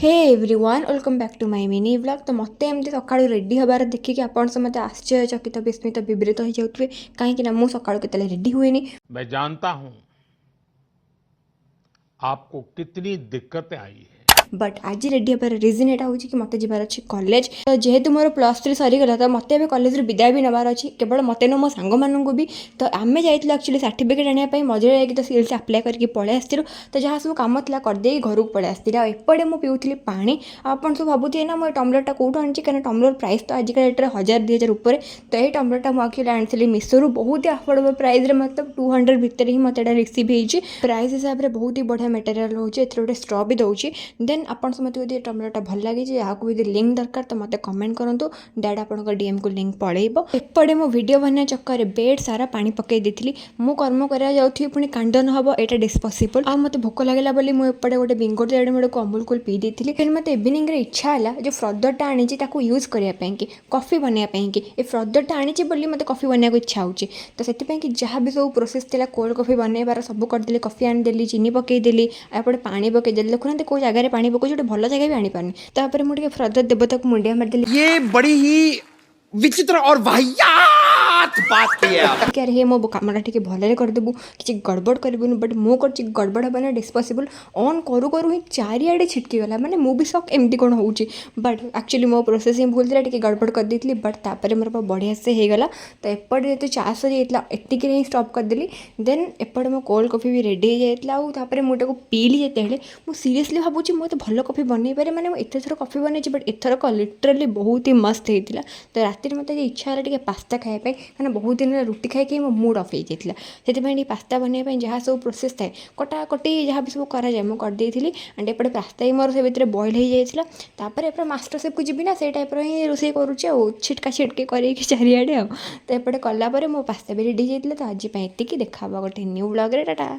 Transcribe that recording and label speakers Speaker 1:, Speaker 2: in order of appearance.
Speaker 1: Hey everyone welcome back to my mini vlog. तो मत एमती सका रेडी हबार देखिए आप मत आश्चर्यचकित विस्मित विब्रत हो जाऊे कहीं मुझे सका रेडी हुए।
Speaker 2: मैं जानता हूं आपको कितनी दिक्कतें आई है।
Speaker 1: बट आज रेडी हबार रिजन यहाँ हूँ कि मत जबार अच्छे कॉलेज। तो जेहेतु मोर +3 सरीगला तो मत कॉलेज विदाय भी नबार अच्छी केवल मत नो मो सांग मानू भी। तो आम जाइए एक्चुअली सर्टिफिकेट आने मझे जाकि तो सीएलसी अप्लाई करके पलि आसलु। तो जहाँ सब कम था करदे घर को पलि आसती एपटे मुझे पीऊली पा आप सब भावुए ना मुझे टम्बलरटा कौटू आनी कहीं टम्बलर प्राइस तो आजिका डेट्रे 1000-2000 उपर। तो यही टम्बलरटा मुझे आनी मिशोरू बहुत ही अफोर्डेबल प्राइस मतलब 200 भितर ही मत रिसीव हो प्राइस हिसाब से बहुत ही बढ़िया मटेरियल रोचे। गोटे स्ट्र भी दूसरी। देन आपन समझते यदि टम्बलरटा भल लगी यहाँ भी लिंक दरकार तो मत कमेंट करूँ दैट आप डीएम को लिंक पड़ेब। एपटे मो वीडियो बनने चक्कर बेड सारा पानी पकई देती मु कर्म करा जाऊँगी पुणी कांड न हम यहाँ डिस्पसिबल आ मत भोक लगे बोली मुझे गोटे बिंगो मोड़े अमूल कूल पी देती। फिर मत इवनिंग इच्छा है जो फ्रदरटा आनी यूज करने कॉफी बनवाई ये फ्रदरटा आनी बोली मत कॉफी बनवाक इच्छा हो। तो से जहाँ भी सब प्रोसेस थी कोल्ड कॉफी बनवार सब करदेली कॉफी आनीदेली चीनी पकईदेली एपटे पानी पकईदेली देखुना कौ जगह पानी पकाऊँ गोटे भल जगह भी आनीपारनी। तापर मुझे फ्रदर देवता को मुंडिया मारदेली।
Speaker 3: ये बड़ी ही विचित्र और वाहियात बात की है आप।
Speaker 1: क्या रे मो कमटा टी भल करदेबू कि गड़बड़ करूँ बट मो कर गड़बड़ हे डिस्पसिबल ऑन करू करू ही चारिआडे छिटकीगला मैंने मु भी शक एमती कौन हो। बट एक्चुअली मो प्रोसेस ही भूल था गड़बड़ कर देती बट तापर मोर बढ़िया से होगला। तो एपटे जो चा सरीला एतिक ही स्टॉप करदेली। देन एपटे मो कोल्ड कॉफी भी रेडी हो जाता मुझे पीली जो मुझे सीरीयसली भावुँ मुझे भल कॉफी बनई पारे मैंने एत थर कॉफी बनई बट एथरक लिटराली बहुत ही मस्त होता। तो राति मत इच्छा है पास्ता खायापी कहीं बहुत दिन रुटी खाई मो मूड अफ हो जाता से पास्ता बनवाई जहाँ सब प्रोसेस थाए कटाकटी जहाँ भी सब कराए मुझे करदेली एंड एपटे पास्ता ही मोर से भितर बॉयल हो जाता। एपटे मास्टर सेफ को जी ना से टाइप ही रोसे करुचे छिटका छिटके कर चारिआडे तो एपटे कलापर मो पास्ता भी रेडी हो जाता। तो आज एति देखा गोटे न्यू ब्लॉग रे टाटा।